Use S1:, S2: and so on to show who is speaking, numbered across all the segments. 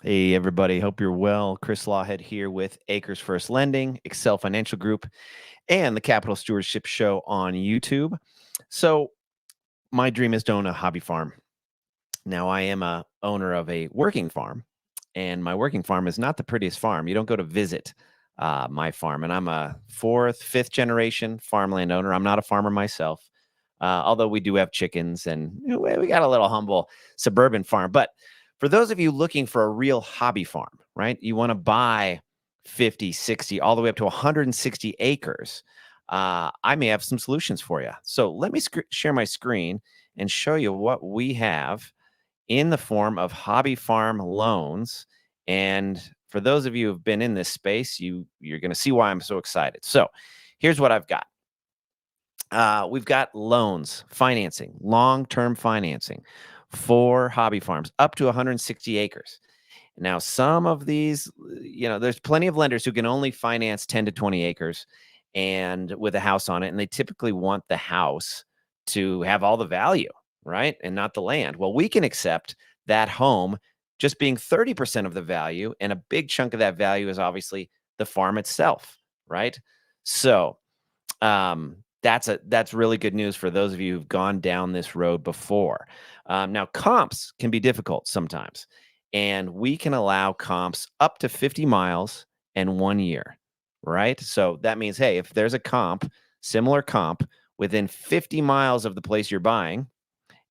S1: Hey, everybody. Hope you're well. Chris Lawhead here with Acres First Lending, Excel Financial Group, and the Capital Stewardship Show on YouTube. So, my dream is to own a hobby farm. Now, I am a owner of a working farm, and my working farm is not the prettiest farm. You don't go to visit my farm, and I'm a fourth, fifth generation farmland owner. I'm not a farmer myself, although we do have chickens, and we got a little humble suburban farm. But for those of you looking for a real hobby farm, right? You want to buy 50, 60, all the way up to 160 acres. I may have some solutions for you. So let me share my screen and show you what we have in the form of hobby farm loans. And for those of you who've been in this space, you're going to see why I'm so excited. So here's what I've got. We've got loans, financing, long-term financing for hobby farms up to 160 acres. Now, some of these, there's plenty of lenders who can only finance 10 to 20 acres and with a house on it. And they typically want the house to have all the value, right? And not the land. Well, we can accept that home just being 30% of the value. And a big chunk of that value is obviously the farm itself, right? So, that's really good news for those of you who've gone down this road before. Now, comps can be difficult sometimes, and we can allow comps up to 50 miles and 1 year, right? So that means, hey, if there's a comp, similar comp within 50 miles of the place you're buying,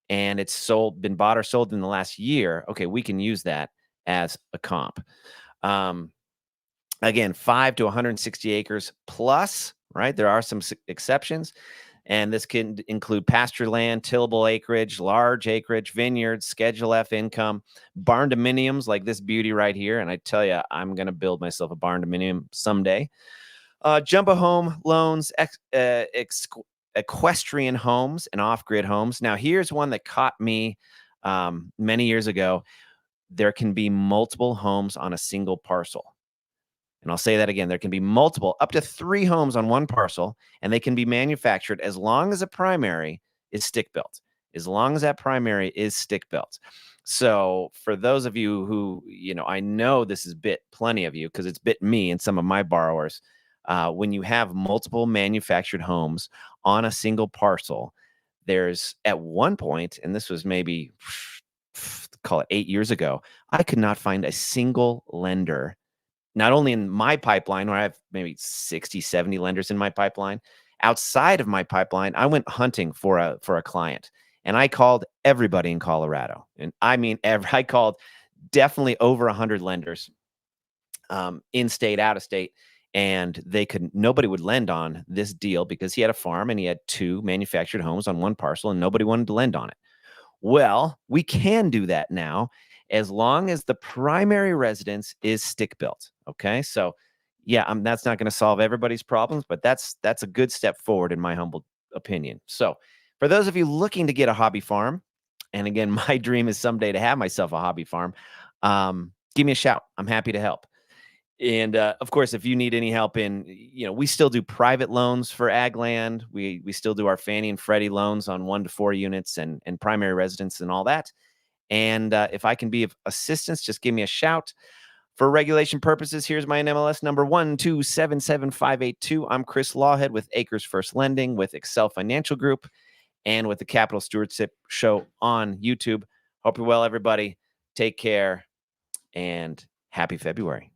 S1: and it's been bought or sold in the last year, okay, we can use that as a comp. Um, Again, 5 to 160 acres plus, right? There are some exceptions. And this can include pasture land, tillable acreage, large acreage, vineyards, Schedule F income, barn dominiums like this beauty right here. And I tell you, I'm going to build myself a barn dominium someday. Jumbo home loans, equestrian homes, and off-grid homes. Now, here's one that caught me many years ago. There can be multiple homes on a single parcel. And I'll say that again. There can be multiple, up to 3 homes on one parcel, and they can be manufactured as long as a primary is stick built. As long as that primary is stick built. So for those of you who, I know this has bit plenty of you because it's bit me and some of my borrowers. When you have multiple manufactured homes on a single parcel, there's at one point, and this was maybe, call it 8 years ago, I could not find a single lender, not only in my pipeline where I have maybe 60, 70 lenders in my pipeline, outside of my pipeline, I went hunting for a client, and I called everybody in Colorado. And I mean, I called definitely over 100 lenders, in state, out of state, and nobody would lend on this deal because he had a farm and he had 2 manufactured homes on one parcel and nobody wanted to lend on it. Well, we can do that now as long as the primary residence is stick built. Okay. So, yeah, that's not going to solve everybody's problems, but that's a good step forward in my humble opinion. So, for those of you looking to get a hobby farm, and again, my dream is someday to have myself a hobby farm, give me a shout. I'm happy to help. And of course, if you need any help we still do private loans for ag land. We still do our Fannie and Freddie loans on 1 to 4 units and primary residence and all that. And if I can be of assistance, just give me a shout. For regulation purposes, here's my NMLS number 1277582. I'm Chris Lawhead with Acres First Lending, with Excel Financial Group, and with the Capital Stewardship Show on YouTube. Hope you're well, everybody. Take care, and happy February.